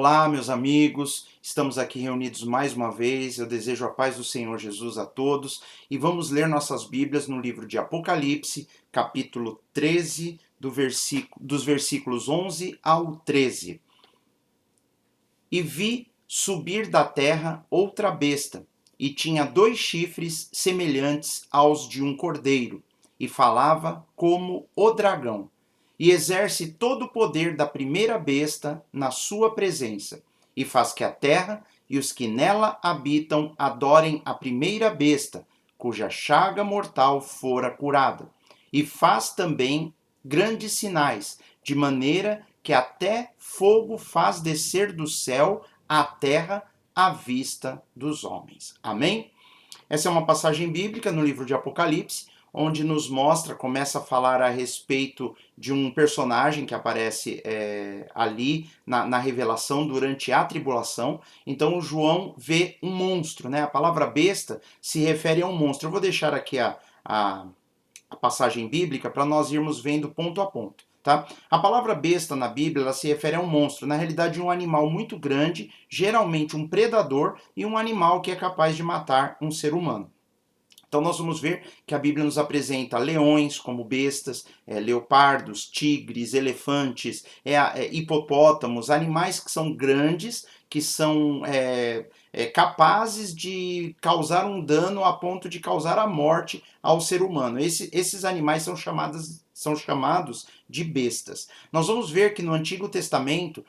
Olá, meus amigos, estamos aqui reunidos mais uma vez. Eu desejo a paz do Senhor Jesus a todos e vamos ler nossas Bíblias no livro de Apocalipse, capítulo 13, dos versículos 11 ao 13. E vi subir da terra outra besta, e tinha 2 chifres semelhantes aos de um cordeiro, e falava como o dragão, e exerce todo o poder da primeira besta na sua presença, e faz que a terra e os que nela habitam adorem a primeira besta, cuja chaga mortal fora curada. E faz também grandes sinais, de maneira que até fogo faz descer do céu à terra à vista dos homens. Amém? Essa é uma passagem bíblica no livro de Apocalipse, onde nos mostra, começa a falar a respeito de um personagem que aparece ali na revelação durante a tribulação. Então o João vê um monstro, né? A palavra besta se refere a um monstro. Eu vou deixar aqui a passagem bíblica para nós irmos vendo ponto a ponto. Tá? A palavra besta na Bíblia ela se refere a um monstro, na realidade um animal muito grande, geralmente um predador e um animal que é capaz de matar um ser humano. Então nós vamos ver que a Bíblia nos apresenta leões como bestas, leopardos, tigres, elefantes, hipopótamos, animais que são grandes, que são capazes de causar um dano a ponto de causar a morte ao ser humano. Esses animais são chamados de bestas. Nós vamos ver que no Antigo Testamento,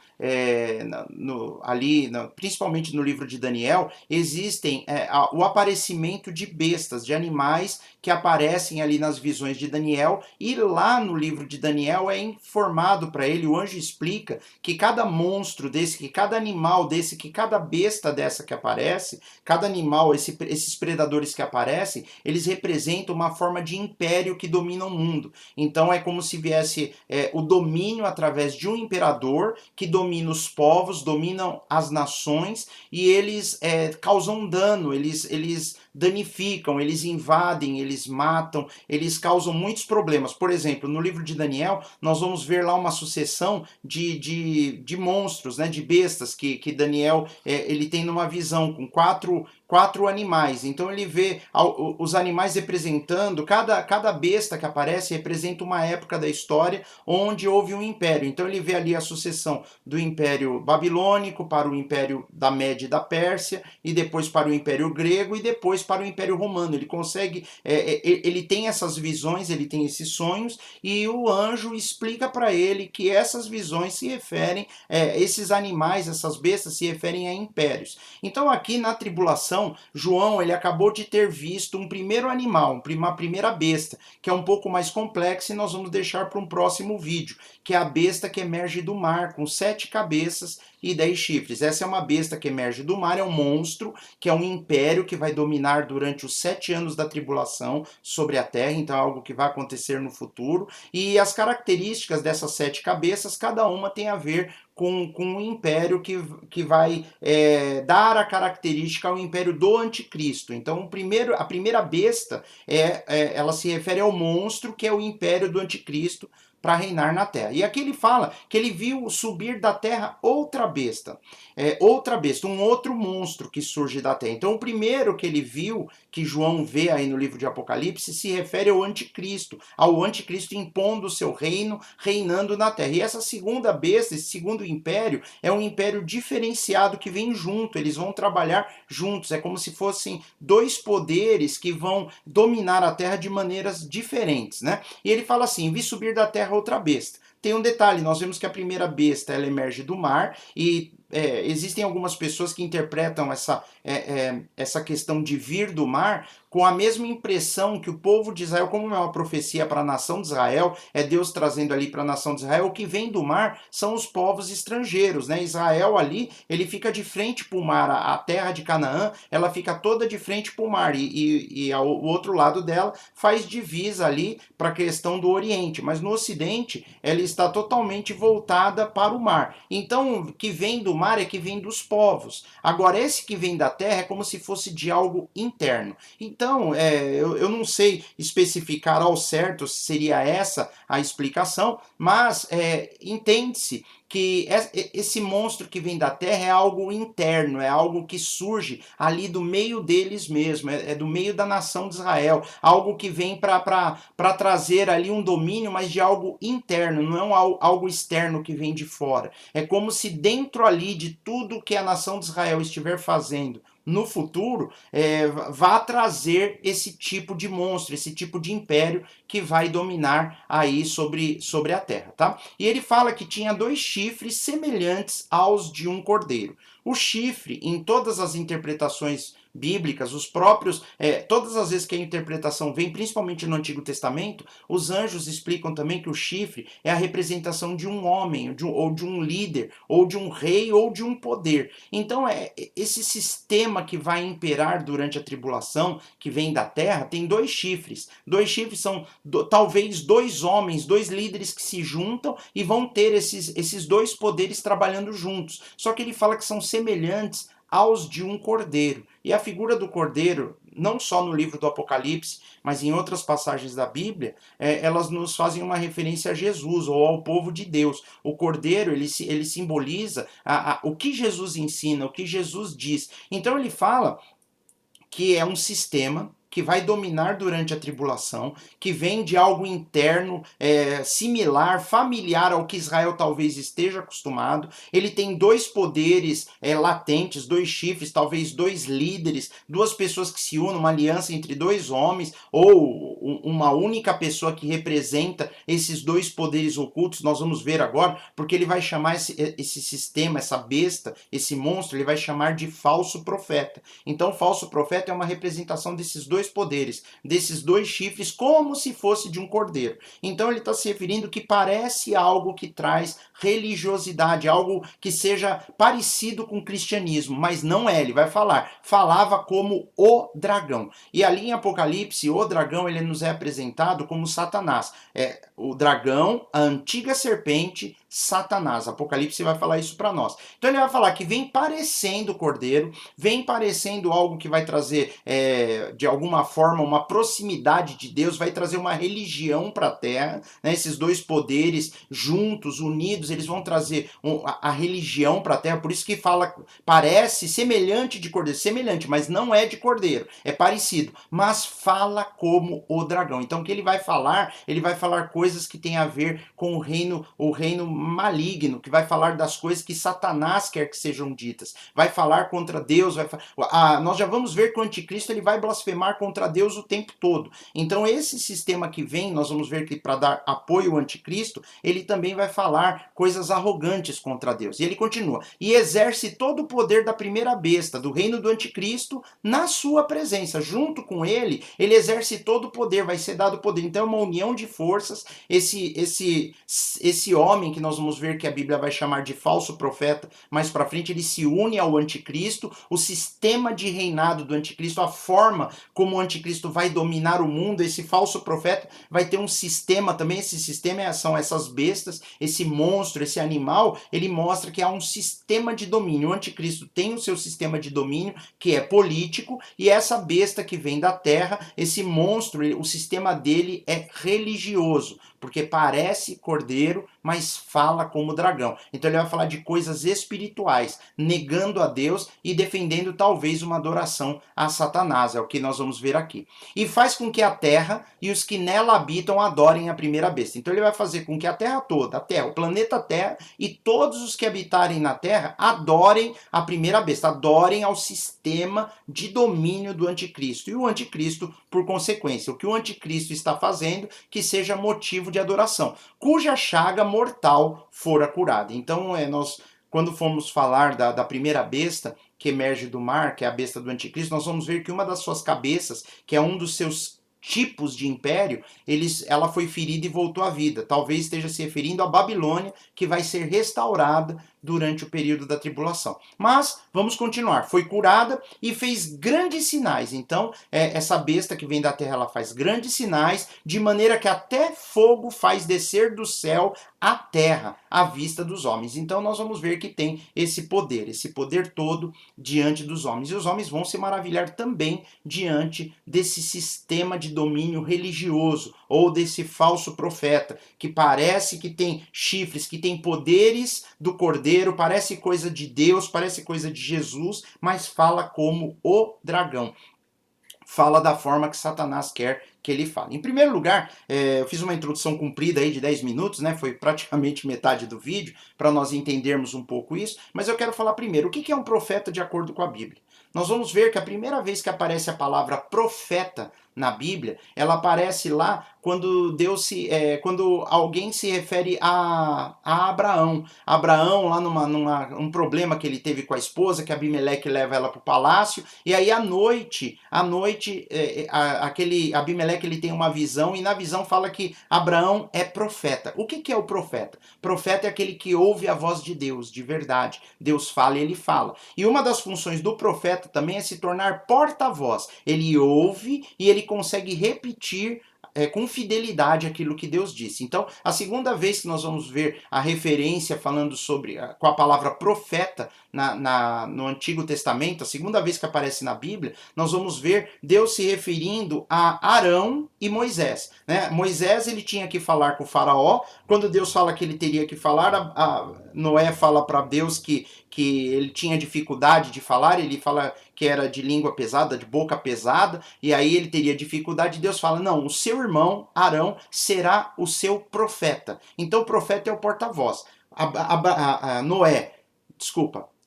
principalmente no livro de Daniel, existem o aparecimento de bestas, de animais que aparecem ali nas visões de Daniel, e lá no livro de Daniel é informado para ele, o anjo explica que cada monstro desse, que cada animal desse, que cada besta dessa que aparece, cada animal, esses predadores que aparecem, eles representam uma forma de império que domina o mundo. Então é como se viesse o domínio através de um imperador que domina os povos, dominam as nações, e eles causam dano, eles danificam, eles invadem, eles matam, eles causam muitos problemas. Por exemplo, no livro de Daniel, nós vamos ver lá uma sucessão de monstros, né, de bestas que Daniel ele tem numa visão com quatro animais. Então ele vê os animais representando, cada besta que aparece representa uma época da história onde houve um império. Então ele vê ali a sucessão do Império Babilônico para o Império da Média e da Pérsia, e depois para o Império Grego, e depois para o Império Romano. Ele consegue, ele tem essas visões, ele tem esses sonhos, e o anjo explica para ele que essas visões se referem, esses animais, essas bestas se referem a impérios. Então aqui na tribulação, João ele acabou de ter visto um primeiro animal, uma primeira besta, que é um pouco mais complexa, e nós vamos deixar para um próximo vídeo, que é a besta que emerge do mar, com 7 cabeças e 10 chifres. Essa é uma besta que emerge do mar, é um monstro, que é um império que vai dominar durante os 7 anos da tribulação sobre a terra, então é algo que vai acontecer no futuro, e as características dessas 7 cabeças, cada uma tem a ver com um império que vai dar a característica ao império do anticristo. Então a primeira besta ela se refere ao monstro, que é o império do anticristo, para reinar na terra. E aqui ele fala que ele viu subir da terra outra besta, um outro monstro que surge da terra. Então o primeiro que ele viu, que João vê aí no livro de Apocalipse, se refere ao anticristo impondo o seu reino, reinando na terra. E essa segunda besta, esse segundo império, é um império diferenciado que vem junto, eles vão trabalhar juntos, é como se fossem 2 poderes que vão dominar a terra de maneiras diferentes, né? E ele fala assim: vi subir da terra outra besta. Tem um detalhe, nós vemos que a primeira besta ela emerge do mar, e existem algumas pessoas que interpretam essa questão de vir do mar com a mesma impressão que o povo de Israel, como é uma profecia para a nação de Israel, é Deus trazendo ali para a nação de Israel, o que vem do mar são os povos estrangeiros, né? Israel ali, ele fica de frente para o mar, a terra de Canaã, ela fica toda de frente para o mar, e o outro lado dela faz divisa ali para a questão do Oriente, mas no Ocidente ela está totalmente voltada para o mar. Então, o que vem do mar é que vem dos povos. Agora, esse que vem da terra é como se fosse de algo interno. Então, eu não sei especificar ao certo se seria essa a explicação, mas entende-se que esse monstro que vem da terra é algo interno, é algo que surge ali do meio deles mesmo, é do meio da nação de Israel, algo que vem para trazer ali um domínio, mas de algo interno, não é algo externo que vem de fora. É como se dentro ali de tudo que a nação de Israel estiver fazendo no futuro, vá trazer esse tipo de monstro, esse tipo de império que vai dominar aí sobre a terra, tá? E ele fala que tinha dois chifres semelhantes aos de um cordeiro. O chifre, em todas as interpretações bíblicas, os próprios, todas as vezes que a interpretação vem, principalmente no Antigo Testamento, os anjos explicam também que o chifre é a representação de um homem, ou de um líder, ou de um rei, ou de um poder. Então, esse sistema que vai imperar durante a tribulação, que vem da terra, tem dois chifres. Dois chifres são talvez dois homens, dois líderes que se juntam e vão ter esses dois poderes trabalhando juntos. Só que ele fala que são semelhantes aos de um cordeiro. E a figura do cordeiro, não só no livro do Apocalipse, mas em outras passagens da Bíblia, elas nos fazem uma referência a Jesus ou ao povo de Deus. O cordeiro, ele simboliza o que Jesus ensina, o que Jesus diz. Então ele fala que é um sistema que vai dominar durante a tribulação, que vem de algo interno, similar, familiar ao que Israel talvez esteja acostumado. Ele tem dois poderes latentes, dois chifres, talvez dois líderes, duas pessoas que se unam, uma aliança entre dois homens, ou uma única pessoa que representa esses dois poderes ocultos. Nós vamos ver agora, porque ele vai chamar esse sistema, essa besta, esse monstro, ele vai chamar de falso profeta. Então, o falso profeta é uma representação desses dois poderes, desses dois chifres, como se fosse de um cordeiro. Então ele está se referindo que parece algo que traz religiosidade, algo que seja parecido com o cristianismo, mas não é. Ele vai falava como o dragão. E ali em Apocalipse, o dragão, ele nos é apresentado como Satanás. O dragão, a antiga serpente, Satanás. Apocalipse vai falar isso para nós. Então ele vai falar que vem parecendo cordeiro, vem parecendo algo que vai trazer, de alguma forma, uma proximidade de Deus, vai trazer uma religião para a terra, né? Esses dois poderes juntos, unidos, eles vão trazer a religião para a terra. Por isso que fala, parece semelhante de cordeiro, semelhante, mas não é de cordeiro, é parecido, mas fala como o dragão. Então o que ele vai falar coisas que tem a ver com o reino maligno, que vai falar das coisas que Satanás quer que sejam ditas, vai falar contra Deus, nós já vamos ver que o anticristo ele vai blasfemar contra Deus o tempo todo. Então esse sistema que vem, nós vamos ver que para dar apoio ao anticristo, ele também vai falar coisas arrogantes contra Deus. E ele continua, e exerce todo o poder da primeira besta, do reino do anticristo, na sua presença. Junto com ele, ele exerce todo o poder, vai ser dado poder. Então é uma união de forças. Esse homem que nós vamos ver que a Bíblia vai chamar de falso profeta, mais para frente ele se une ao anticristo. O sistema de reinado do anticristo, a forma como o anticristo vai dominar o mundo, esse falso profeta vai ter um sistema também. Esse sistema são essas bestas, esse monstro, esse animal, ele mostra que há um sistema de domínio. O anticristo tem o seu sistema de domínio, que é político, e essa besta que vem da terra, esse monstro, o sistema dele é religioso, porque parece cordeiro, mas fala como dragão. Então ele vai falar de coisas espirituais, negando a Deus e defendendo talvez uma adoração a Satanás, é o que nós vamos ver aqui. E faz com que a terra e os que nela habitam adorem a primeira besta. Então ele vai fazer com que a terra toda, a terra, o planeta Terra e todos os que habitarem na terra adorem a primeira besta, adorem ao sistema de domínio do anticristo. E o anticristo, por consequência, o que o anticristo está fazendo, que seja motivo de adoração, cuja chaga mortal fora curada. Então, nós, quando formos falar da primeira besta que emerge do mar, que é a besta do anticristo, nós vamos ver que uma das suas cabeças, que é um dos seus tipos de império, ela foi ferida e voltou à vida. Talvez esteja se referindo à Babilônia, que vai ser restaurada durante o período da tribulação. Mas, vamos continuar. Foi curada e fez grandes sinais. Então, essa besta que vem da terra, ela faz grandes sinais, de maneira que até fogo faz descer do céu a terra, à vista dos homens. Então, nós vamos ver que tem esse poder todo diante dos homens. E os homens vão se maravilhar também diante desse sistema de domínio religioso, ou desse falso profeta, que parece que tem chifres, que tem poderes do Cordeiro, parece coisa de Deus, parece coisa de Jesus, mas fala como o dragão. Fala da forma que Satanás quer que ele fale. Em primeiro lugar, eu fiz uma introdução comprida aí de 10 minutos, né? Foi praticamente metade do vídeo, para nós entendermos um pouco isso, mas eu quero falar primeiro, o que é um profeta de acordo com a Bíblia? Nós vamos ver que a primeira vez que aparece a palavra profeta na Bíblia, ela aparece lá quando quando alguém se refere a Abraão. Abraão, lá um problema que ele teve com a esposa, que Abimeleque leva ela para o palácio, e aí à noite aquele Abimeleque ele tem uma visão, e na visão fala que Abraão é profeta. O que é o profeta? Profeta é aquele que ouve a voz de Deus, de verdade. Deus fala e ele fala. E uma das funções do profeta também é se tornar porta-voz. Ele ouve e ele consegue repetir com fidelidade aquilo que Deus disse. Então, a segunda vez que nós vamos ver a referência falando com a palavra profeta no Antigo Testamento, a segunda vez que aparece na Bíblia, nós vamos ver Deus se referindo a Arão e Moisés. Né? Moisés ele tinha que falar com o faraó, quando Deus fala que ele teria que falar, Noé fala para Deus que ele tinha dificuldade de falar, ele fala que era de língua pesada, de boca pesada, e aí ele teria dificuldade, Deus fala, não, o seu irmão, Arão, será o seu profeta. Então o profeta é o porta-voz.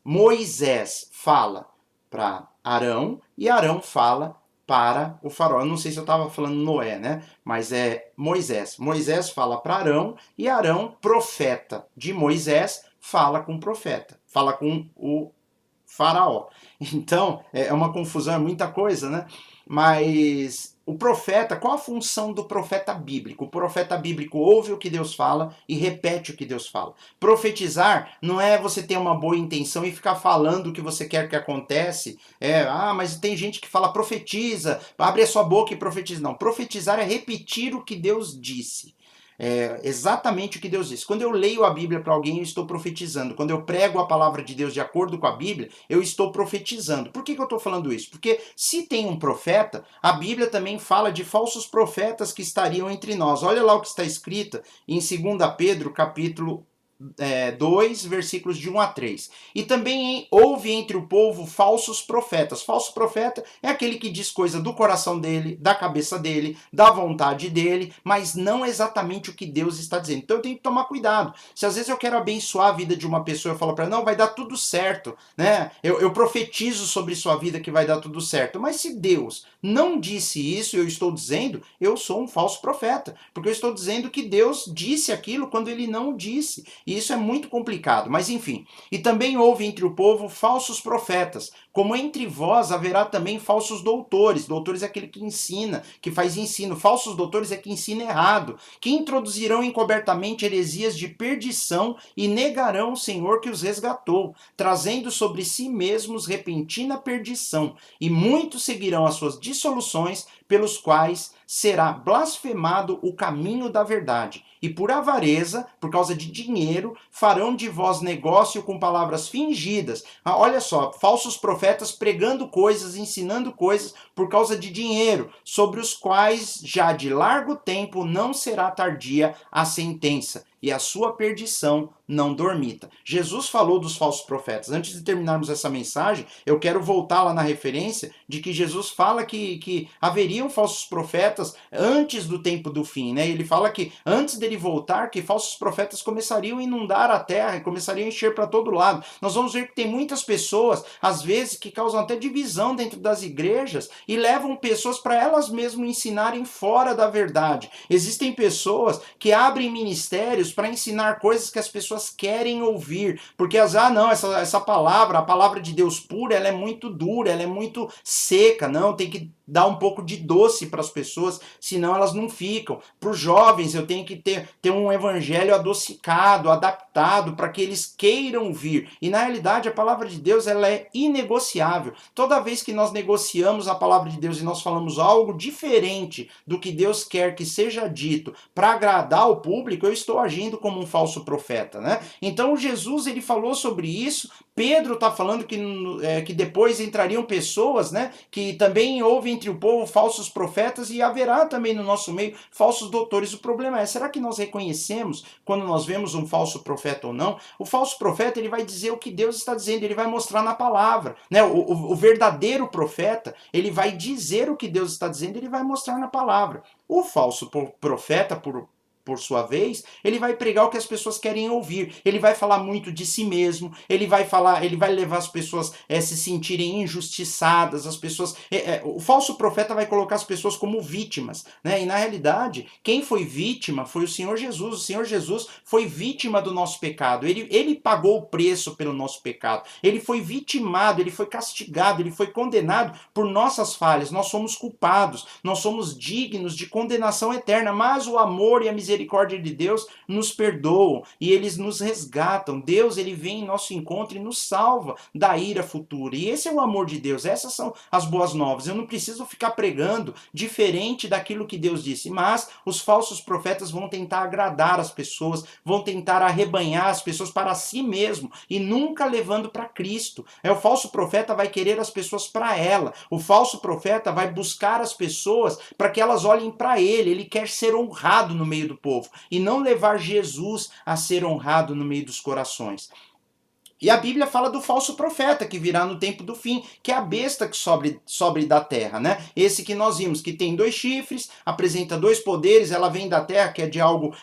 Moisés fala para Arão, e Arão fala para o faraó. Eu não sei se eu estava falando Noé, né? Mas é Moisés. Moisés fala para Arão, e Arão, profeta de Moisés, fala com o profeta, fala com o faraó. Então, é uma confusão, é muita coisa, né? Mas o profeta, qual a função do profeta bíblico? O profeta bíblico ouve o que Deus fala e repete o que Deus fala. Profetizar não é você ter uma boa intenção e ficar falando o que você quer que acontece. Mas tem gente que fala profetiza, abre a sua boca e profetiza. Não, profetizar é repetir o que Deus disse. Exatamente o que Deus disse. Quando eu leio a Bíblia para alguém, eu estou profetizando. Quando eu prego a palavra de Deus de acordo com a Bíblia, eu estou profetizando. Por que eu estou falando isso? Porque se tem um profeta, a Bíblia também fala de falsos profetas que estariam entre nós. Olha lá o que está escrito em 2 Pedro, capítulo 2, versículos de 1 a 3. E também houve entre o povo falsos profetas. Falso profeta é aquele que diz coisa do coração dele, da cabeça dele, da vontade dele, mas não exatamente o que Deus está dizendo. Então eu tenho que tomar cuidado. Se às vezes eu quero abençoar a vida de uma pessoa, eu falo para ela, não, vai dar tudo certo, né? Eu profetizo sobre sua vida que vai dar tudo certo. Mas se Deus não disse isso, eu estou dizendo, eu sou um falso profeta, porque eu estou dizendo que Deus disse aquilo quando ele não disse. E isso é muito complicado, mas enfim. E também houve entre o povo falsos profetas, como entre vós haverá também falsos doutores. Doutores é aquele que ensina, que faz ensino. Falsos doutores é que ensina errado, que introduzirão encobertamente heresias de perdição e negarão o Senhor que os resgatou, trazendo sobre si mesmos repentina perdição. E muitos seguirão as suas dissoluções, pelos quais será blasfemado o caminho da verdade. E por avareza, por causa de dinheiro, farão de vós negócio com palavras fingidas. Olha só, falsos profetas pregando coisas, ensinando coisas por causa de dinheiro, sobre os quais já de largo tempo não será tardia a sentença, e a sua perdição não dormita. Jesus falou dos falsos profetas. Antes de terminarmos essa mensagem, eu quero voltar lá na referência de que Jesus fala que haveriam falsos profetas antes do tempo do fim, né? Ele fala que antes dele voltar, que falsos profetas começariam a inundar a terra e começariam a encher para todo lado. Nós vamos ver que tem muitas pessoas, às vezes, que causam até divisão dentro das igrejas e levam pessoas para elas mesmas ensinarem fora da verdade. Existem pessoas que abrem ministérios para ensinar coisas que as pessoas querem ouvir, porque essa palavra, a palavra de Deus pura, ela é muito dura, ela é muito seca, não, tem que dar um pouco de doce para as pessoas, senão elas não ficam. Para os jovens, eu tenho que ter um evangelho adocicado, adaptado, para que eles queiram vir. E na realidade, a palavra de Deus ela é inegociável. Toda vez que nós negociamos a palavra de Deus e nós falamos algo diferente do que Deus quer que seja dito para agradar o público, eu estou agindo como um falso profeta, né? Então Jesus ele falou sobre isso. Pedro está falando que depois entrariam pessoas, né, que também houve entre o povo falsos profetas e haverá também no nosso meio falsos doutores. O problema é, será que nós reconhecemos quando nós vemos um falso profeta ou não? O falso profeta ele vai dizer o que Deus está dizendo, ele vai mostrar na palavra, né? O verdadeiro profeta ele vai dizer o que Deus está dizendo, ele vai mostrar na palavra. O falso profeta, por sua vez, ele vai pregar o que as pessoas querem ouvir. Ele vai falar muito de si mesmo, ele vai levar as pessoas a se sentirem injustiçadas, as pessoas. O falso profeta vai colocar as pessoas como vítimas, né? E na realidade, quem foi vítima foi o Senhor Jesus. O Senhor Jesus foi vítima do nosso pecado. Ele pagou o preço pelo nosso pecado. Ele foi vitimado, ele foi castigado, ele foi condenado por nossas falhas. Nós somos culpados, nós somos dignos de condenação eterna, mas o amor e a misericórdia de Deus nos perdoam e eles nos resgatam. Deus ele vem em nosso encontro e nos salva da ira futura. E esse é o amor de Deus. Essas são as boas novas. Eu não preciso ficar pregando diferente daquilo que Deus disse, mas os falsos profetas vão tentar agradar as pessoas, vão tentar arrebanhar as pessoas para si mesmo e nunca levando para Cristo. O falso profeta vai querer as pessoas para ela. O falso profeta vai buscar as pessoas para que elas olhem para ele. Ele quer ser honrado no meio do povo e não levar Jesus a ser honrado no meio dos corações. E a Bíblia fala do falso profeta que virá no tempo do fim, que é a besta que sobre da terra, né? Esse que nós vimos, que tem 2 chifres, apresenta 2 poderes, ela vem da terra, que é de algo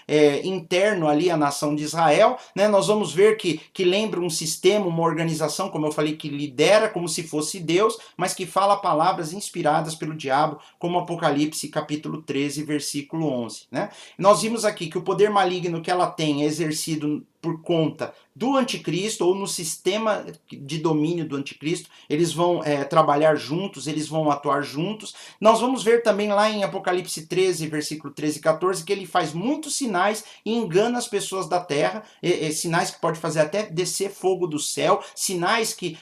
interno ali à nação de Israel, né? Nós vamos ver que lembra um sistema, uma organização, como eu falei, que lidera como se fosse Deus, mas que fala palavras inspiradas pelo diabo, como Apocalipse capítulo 13, versículo 11, né? Nós vimos aqui que o poder maligno que ela tem é exercido por conta do anticristo ou no sistema de domínio do anticristo, eles vão trabalhar juntos, eles vão atuar juntos. Nós vamos ver também lá em Apocalipse 13, versículo 13 e 14, que ele faz muitos sinais e engana as pessoas da terra, sinais que pode fazer até descer fogo do céu, sinais que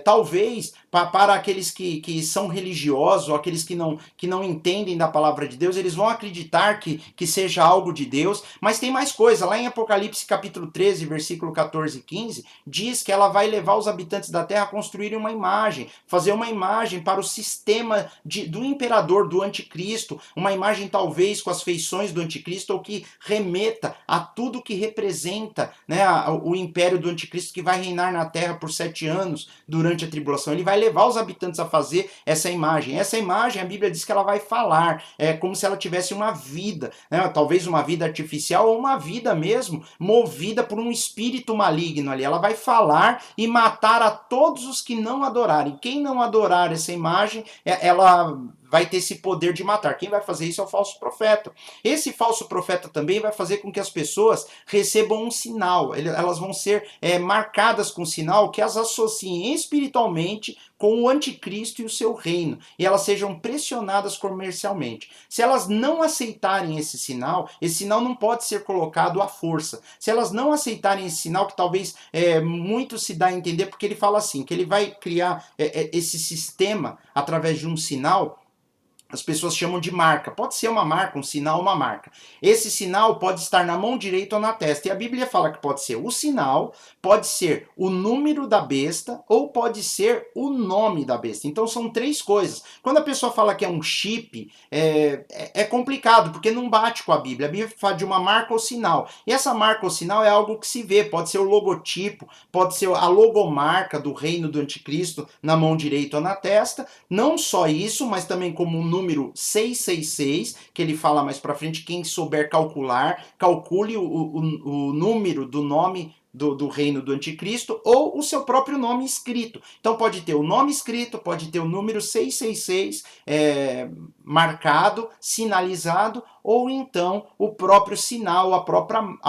talvez para aqueles que são religiosos ou aqueles que não entendem da palavra de Deus, eles vão acreditar que seja algo de Deus, mas tem mais coisa, lá em Apocalipse capítulo 13, versículo 14 e 15, diz que ela vai levar os habitantes da terra a construírem uma imagem, fazer uma imagem para o sistema do imperador, do anticristo, uma imagem talvez com as feições do anticristo ou que remeta a tudo que representa, né, o império do anticristo que vai reinar na terra por 7 anos durante a tribulação. Ele vai levar os habitantes a fazer essa imagem. Essa imagem, a Bíblia diz que ela vai falar, como se ela tivesse uma vida, né, talvez uma vida artificial ou uma vida mesmo movida por um espírito maligno ali. Ela vai falar e matar a todos os que não adorarem. Quem não adorar essa imagem, ela vai ter esse poder de matar. Quem vai fazer isso é o falso profeta. Esse falso profeta também vai fazer com que as pessoas recebam um sinal. Elas vão ser marcadas com um sinal que as associem espiritualmente com o anticristo e o seu reino, e elas sejam pressionadas comercialmente. Se elas não aceitarem esse sinal não pode ser colocado à força. Se elas não aceitarem esse sinal, que talvez muito se dá a entender, porque ele fala assim, que ele vai criar esse sistema através de um sinal. As pessoas chamam de marca. Pode ser uma marca, um sinal, uma marca. Esse sinal pode estar na mão direita ou na testa. E a Bíblia fala que pode ser o sinal, pode ser o número da besta ou pode ser o nome da besta. Então são 3 coisas. Quando a pessoa fala que é um chip, é complicado, porque não bate com a Bíblia. A Bíblia fala de uma marca ou sinal. E essa marca ou sinal é algo que se vê. Pode ser o logotipo, pode ser a logomarca do reino do anticristo na mão direita ou na testa. Não só isso, mas também como um número 666, que ele fala mais para frente, quem souber calcular, calcule o número do nome do reino do anticristo, ou o seu próprio nome escrito. Então pode ter o nome escrito, pode ter o número 666 marcado, sinalizado, ou então o próprio sinal, a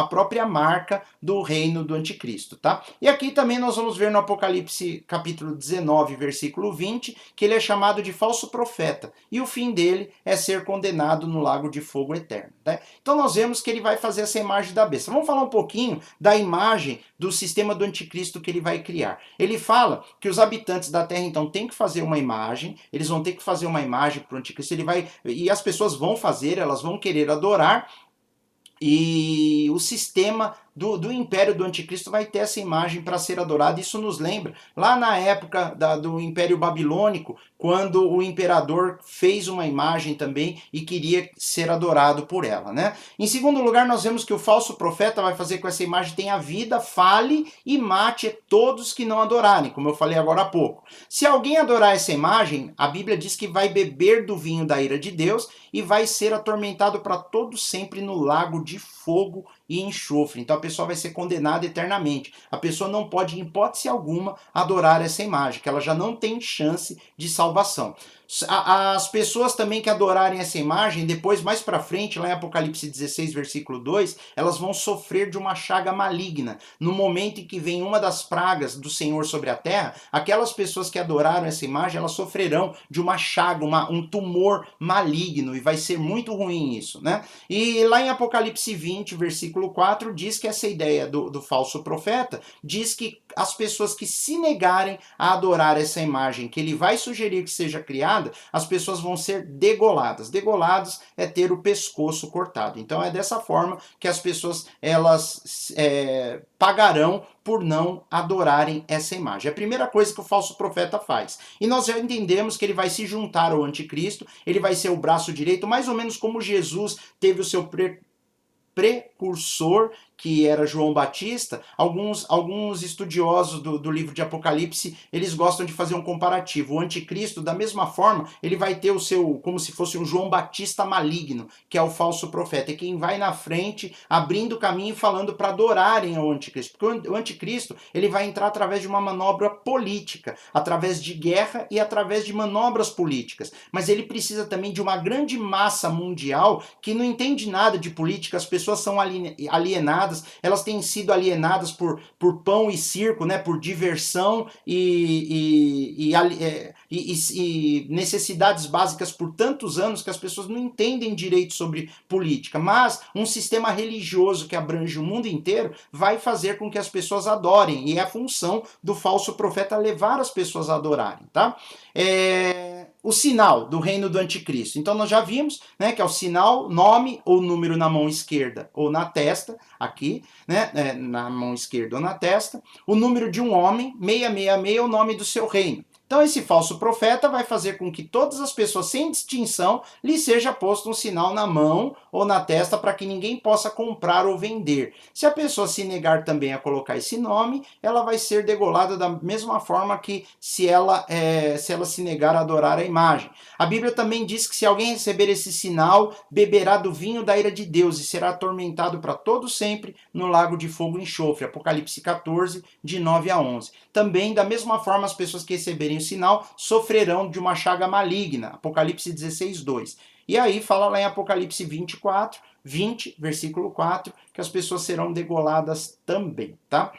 própria marca do reino do anticristo, tá? E aqui também nós vamos ver no Apocalipse capítulo 19, versículo 20, que ele é chamado de falso profeta, e o fim dele é ser condenado no lago de fogo eterno, né? Então nós vemos que ele vai fazer essa imagem da besta. Vamos falar um pouquinho da imagem do sistema do anticristo que ele vai criar. Ele fala que os habitantes da terra então têm que fazer uma imagem, eles vão ter que fazer uma imagem para o anticristo, e as pessoas vão fazer, elas vão querer adorar, e o sistema do império do anticristo vai ter essa imagem para ser adorada. Isso nos lembra lá na época do império babilônico, quando o imperador fez uma imagem também e queria ser adorado por ela, né? Em segundo lugar, nós vemos que o falso profeta vai fazer com que essa imagem tenha vida, fale e mate todos que não adorarem, como eu falei agora há pouco. Se alguém adorar essa imagem, a Bíblia diz que vai beber do vinho da ira de Deus e vai ser atormentado para todo sempre no lago de fogo e enxofre. Então a pessoa vai ser condenada eternamente. A pessoa não pode, em hipótese alguma, adorar essa imagem, que ela já não tem chance de salvação. As pessoas também que adorarem essa imagem, depois, mais para frente, lá em Apocalipse 16, versículo 2, elas vão sofrer de uma chaga maligna. No momento em que vem uma das pragas do Senhor sobre a terra, aquelas pessoas que adoraram essa imagem, elas sofrerão de uma chaga, um tumor maligno, e vai ser muito ruim isso, né? E lá em Apocalipse 20, versículo 4, diz que essa ideia do falso profeta, diz que as pessoas que se negarem a adorar essa imagem que ele vai sugerir que seja criada, as pessoas vão ser degoladas. Degolados é ter o pescoço cortado. Então é dessa forma que as pessoas elas pagarão por não adorarem essa imagem. É a primeira coisa que o falso profeta faz. E nós já entendemos que ele vai se juntar ao anticristo, ele vai ser o braço direito, mais ou menos como Jesus teve o seu precursor, que era João Batista. Alguns estudiosos do livro de Apocalipse, eles gostam de fazer um comparativo. O anticristo, da mesma forma, ele vai ter o seu, como se fosse um João Batista maligno, que é o falso profeta, é quem vai na frente, abrindo o caminho e falando para adorarem ao anticristo. Porque o anticristo, ele vai entrar através de uma manobra política, através de guerra e através de manobras políticas. Mas ele precisa também de uma grande massa mundial que não entende nada de política. As pessoas são alienadas, elas têm sido alienadas por pão e circo, né, por diversão e necessidades básicas por tantos anos que as pessoas não entendem direito sobre política. Mas um sistema religioso que abrange o mundo inteiro vai fazer com que as pessoas adorem, e é a função do falso profeta levar as pessoas a adorarem, tá? O sinal do reino do anticristo. Então nós já vimos, né, que é o sinal, nome ou número na mão esquerda ou na testa, aqui, né, na mão esquerda ou na testa, o número de um homem, 666 é o nome do seu reino. Então esse falso profeta vai fazer com que todas as pessoas, sem distinção, lhe seja posto um sinal na mão ou na testa para que ninguém possa comprar ou vender. Se a pessoa se negar também a colocar esse nome, ela vai ser degolada da mesma forma que se ela se negar a adorar a imagem. A Bíblia também diz que se alguém receber esse sinal, beberá do vinho da ira de Deus e será atormentado para todo sempre no lago de fogo e enxofre. Apocalipse 14, de 9 a 11. Também, da mesma forma, as pessoas que receberem o sinal sofrerão de uma chaga maligna. Apocalipse 16, 2. E aí fala lá em Apocalipse 24, 20, versículo 4, que as pessoas serão degoladas também, tá?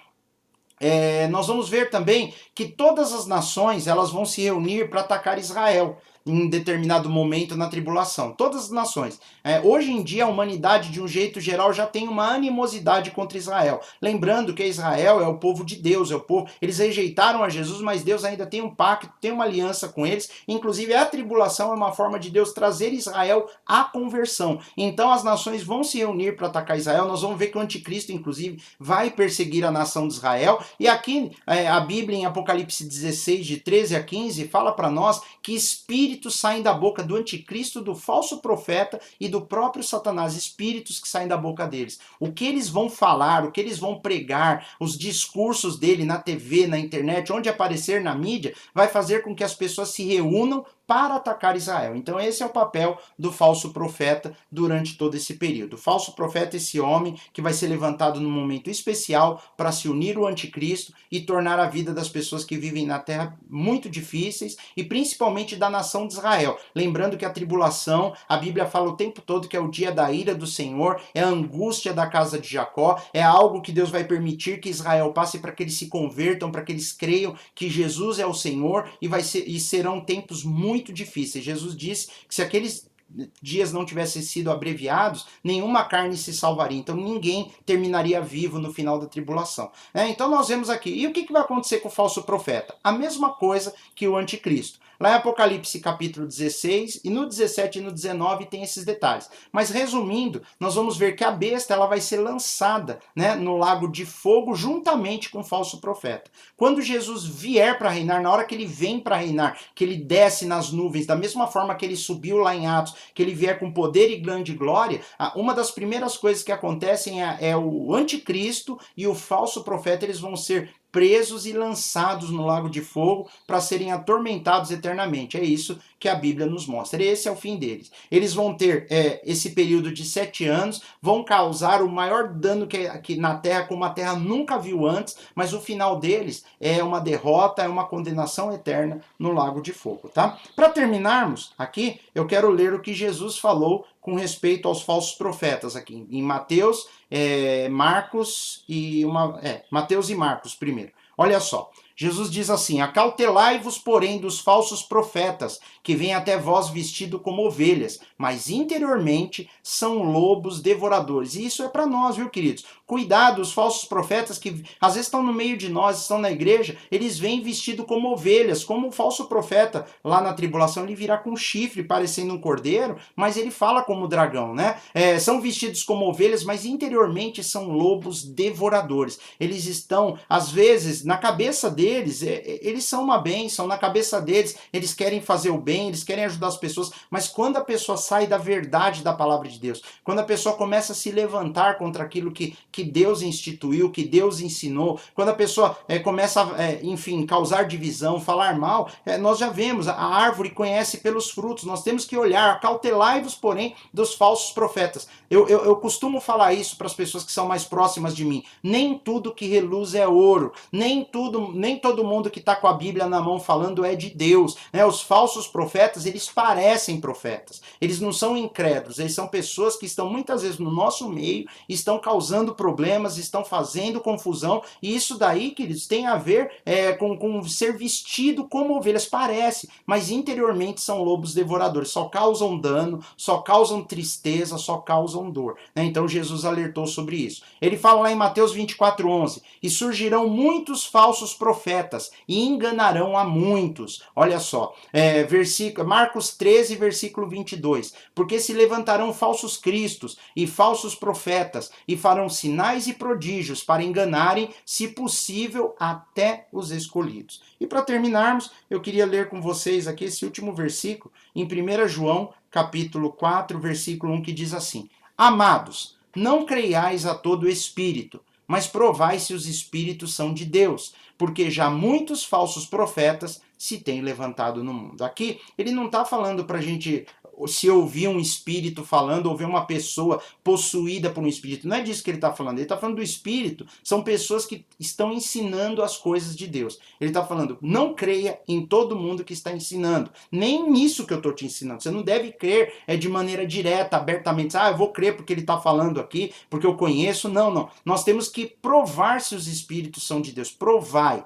Nós vamos ver também que todas as nações elas vão se reunir para atacar Israel em determinado momento na tribulação. Todas as nações. Hoje em dia a humanidade, de um jeito geral, já tem uma animosidade contra Israel. Lembrando que Israel é o povo de Deus, é o povo. Eles rejeitaram a Jesus, mas Deus ainda tem um pacto, tem uma aliança com eles. Inclusive a tribulação é uma forma de Deus trazer Israel à conversão. Então as nações vão se reunir para atacar Israel. Nós vamos ver que o anticristo, inclusive, vai perseguir a nação de Israel. E aqui a Bíblia, em Apocalipse 16, de 13 a 15, fala para nós que espíritos saem da boca do anticristo, do falso profeta e do próprio Satanás, espíritos que saem da boca deles. O que eles vão falar, o que eles vão pregar, os discursos dele na TV, na internet, onde aparecer na mídia, vai fazer com que as pessoas se reúnam para atacar Israel. Então esse é o papel do falso profeta durante todo esse período. O falso profeta é esse homem que vai ser levantado num momento especial para se unir ao anticristo e tornar a vida das pessoas que vivem na terra muito difíceis, e principalmente da nação de Israel. Lembrando que a tribulação, a Bíblia fala o tempo todo que é o dia da ira do Senhor, é a angústia da casa de Jacó, é algo que Deus vai permitir que Israel passe para que eles se convertam, para que eles creiam que Jesus é o Senhor, e serão tempos muito difíceis. Jesus disse que se aqueles dias não tivessem sido abreviados, nenhuma carne se salvaria. Então ninguém terminaria vivo no final da tribulação. Então nós vemos aqui. E o que vai acontecer com o falso profeta? A mesma coisa que o anticristo. Lá em Apocalipse capítulo 16, e no 17 e no 19 tem esses detalhes. Mas resumindo, nós vamos ver que a besta ela vai ser lançada, né, no lago de fogo juntamente com o falso profeta. Quando Jesus vier para reinar, na hora que ele vem para reinar, que ele desce nas nuvens, da mesma forma que ele subiu lá em Atos, que ele vier com poder e grande glória, uma das primeiras coisas que acontecem é o anticristo e o falso profeta, eles vão ser presos e lançados no lago de fogo para serem atormentados eternamente. É isso que a Bíblia nos mostra. Esse é o fim deles. Eles vão ter esse período de 7 anos, vão causar o maior dano que na Terra, como a Terra nunca viu antes, mas o final deles é uma derrota, é uma condenação eterna no lago de fogo, tá? Para terminarmos aqui, eu quero ler o que Jesus falou com respeito aos falsos profetas aqui em Mateus, Marcos e Mateus e Marcos primeiro. Olha só, Jesus diz assim: acautelai-vos, porém, dos falsos profetas, que vêm até vós vestido como ovelhas, mas interiormente são lobos devoradores. E isso é para nós, viu, queridos? Cuidado, os falsos profetas que às vezes estão no meio de nós, estão na igreja, eles vêm vestido como ovelhas, como o falso profeta lá na tribulação, ele virá com chifre parecendo um cordeiro, mas ele fala como dragão, né? São vestidos como ovelhas, mas interiormente são lobos devoradores. Eles estão, às vezes, na cabeça deles, eles são uma bênção, na cabeça deles, eles querem fazer o bem, eles querem ajudar as pessoas, mas quando a pessoa sai da verdade da palavra de Deus, quando a pessoa começa a se levantar contra aquilo que Deus instituiu, que Deus ensinou, quando a pessoa começa a, causar divisão, falar mal, nós já vemos, a árvore conhece pelos frutos, nós temos que olhar, acautelai-vos, porém, dos falsos profetas. Eu costumo falar isso para as pessoas que são mais próximas de mim. Nem tudo que reluz é ouro, nem todo mundo que está com a Bíblia na mão falando é de Deus. Os falsos profetas, eles parecem profetas, eles não são incrédulos, eles são pessoas que estão muitas vezes no nosso meio, estão causando problemas, estão fazendo confusão, e isso daí, queridos, tem a ver com ser vestido como ovelhas, parece, mas interiormente são lobos devoradores, só causam dano, só causam tristeza, só causam dor. Então Jesus alertou sobre isso. Ele fala lá em Mateus 24:11, e surgirão muitos falsos profetas e enganarão a muitos. Olha só, Marcos 13, versículo 22, porque se levantarão falsos cristos e falsos profetas e farão sinais e prodígios para enganarem, se possível, até os escolhidos. E para terminarmos, eu queria ler com vocês aqui esse último versículo, em 1 João, capítulo 4, versículo 1, que diz assim: amados, não creiais a todo espírito, mas provai se os espíritos são de Deus, porque já muitos falsos profetas se têm levantado no mundo. Aqui, ele não está falando para a gente se ouvir um espírito falando, ouvir uma pessoa possuída por um espírito. Não é disso que ele está falando. Ele está falando do espírito, são pessoas que estão ensinando as coisas de Deus. Ele está falando, não creia em todo mundo que está ensinando. Nem nisso que eu estou te ensinando. Você não deve crer de maneira direta, abertamente. Eu vou crer porque ele está falando aqui, porque eu conheço. Não. Nós temos que provar se os espíritos são de Deus. Provai.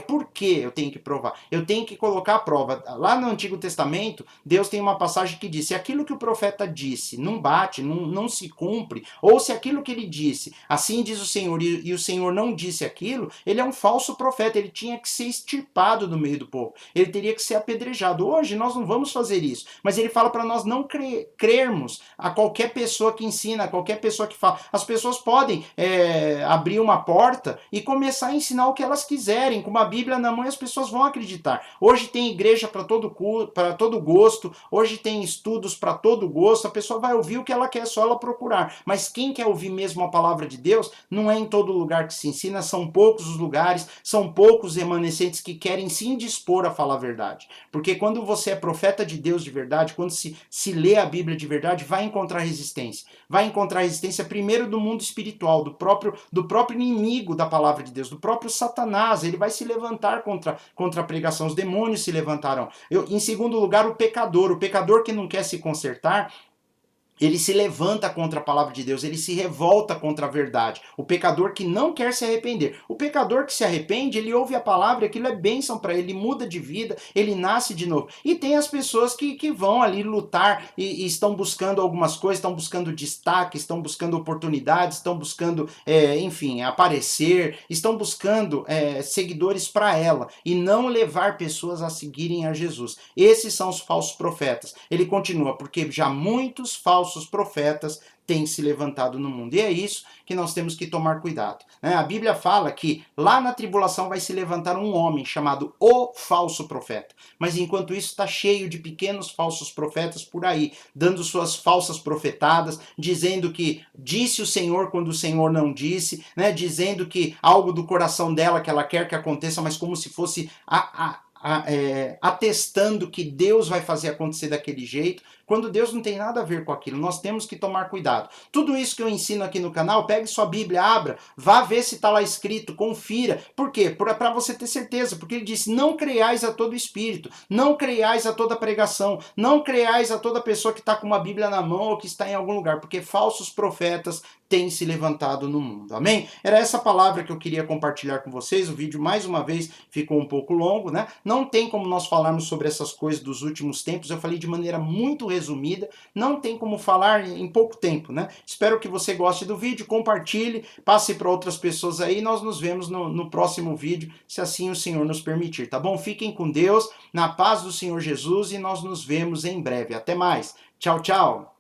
Por que eu tenho que provar? Eu tenho que colocar a prova. Lá no Antigo Testamento, Deus tem uma passagem que diz: se aquilo que o profeta disse não bate, não se cumpre, ou se aquilo que ele disse, assim diz o Senhor, e o Senhor não disse aquilo, ele é um falso profeta, ele tinha que ser extirpado do meio do povo, ele teria que ser apedrejado. Hoje nós não vamos fazer isso, mas ele fala para nós não crermos a qualquer pessoa que ensina, a qualquer pessoa que fala. As pessoas podem abrir uma porta e começar a ensinar o que elas quiserem. quiserem, com uma Bíblia na mão, as pessoas vão acreditar. Hoje tem igreja para todo gosto, hoje tem estudos para todo gosto, a pessoa vai ouvir o que ela quer, só ela procurar. Mas quem quer ouvir mesmo a palavra de Deus, não é em todo lugar que se ensina, são poucos os lugares, são poucos remanescentes que querem se indispor a falar a verdade. Porque quando você é profeta de Deus de verdade, quando se lê a Bíblia de verdade, vai encontrar resistência. Vai encontrar resistência primeiro do mundo espiritual, do próprio inimigo da palavra de Deus, do próprio Satanás. Ele vai se levantar contra a pregação, os demônios se levantarão. Em segundo lugar, o pecador que não quer se consertar, ele se levanta contra a palavra de Deus, ele se revolta contra a verdade. O pecador que não quer se arrepender. O pecador que se arrepende, ele ouve a palavra, aquilo é bênção para ele, muda de vida, ele nasce de novo. E tem as pessoas que vão ali lutar e estão buscando algumas coisas, estão buscando destaque, estão buscando oportunidades, estão buscando, enfim, aparecer, estão buscando seguidores para ela e não levar pessoas a seguirem a Jesus. Esses são os falsos profetas. Ele continua, porque já muitos falsos profetas têm se levantado no mundo. E é isso que nós temos que tomar cuidado. A Bíblia fala que lá na tribulação vai se levantar um homem chamado o falso profeta. Mas enquanto isso está cheio de pequenos falsos profetas por aí, dando suas falsas profetadas, dizendo que disse o Senhor quando o Senhor não disse, dizendo que algo do coração dela que ela quer que aconteça, mas como se fosse atestando que Deus vai fazer acontecer daquele jeito, quando Deus não tem nada a ver com aquilo. Nós temos que tomar cuidado. Tudo isso que eu ensino aqui no canal, pegue sua Bíblia, abra, vá ver se está lá escrito, confira. Por quê? Para você ter certeza, porque ele disse, não creiais a todo espírito, não creiais a toda pregação, não creiais a toda pessoa que está com uma Bíblia na mão ou que está em algum lugar, porque falsos profetas têm se levantado no mundo. Amém? Era essa palavra que eu queria compartilhar com vocês. O vídeo, mais uma vez, ficou um pouco longo, Não tem como nós falarmos sobre essas coisas dos últimos tempos. Eu falei de maneira muito resumida. Não tem como falar em pouco tempo, Espero que você goste do vídeo, compartilhe, passe para outras pessoas aí. Nós nos vemos no próximo vídeo, se assim o Senhor nos permitir, tá bom? Fiquem com Deus, na paz do Senhor Jesus, e nós nos vemos em breve. Até mais. Tchau, tchau.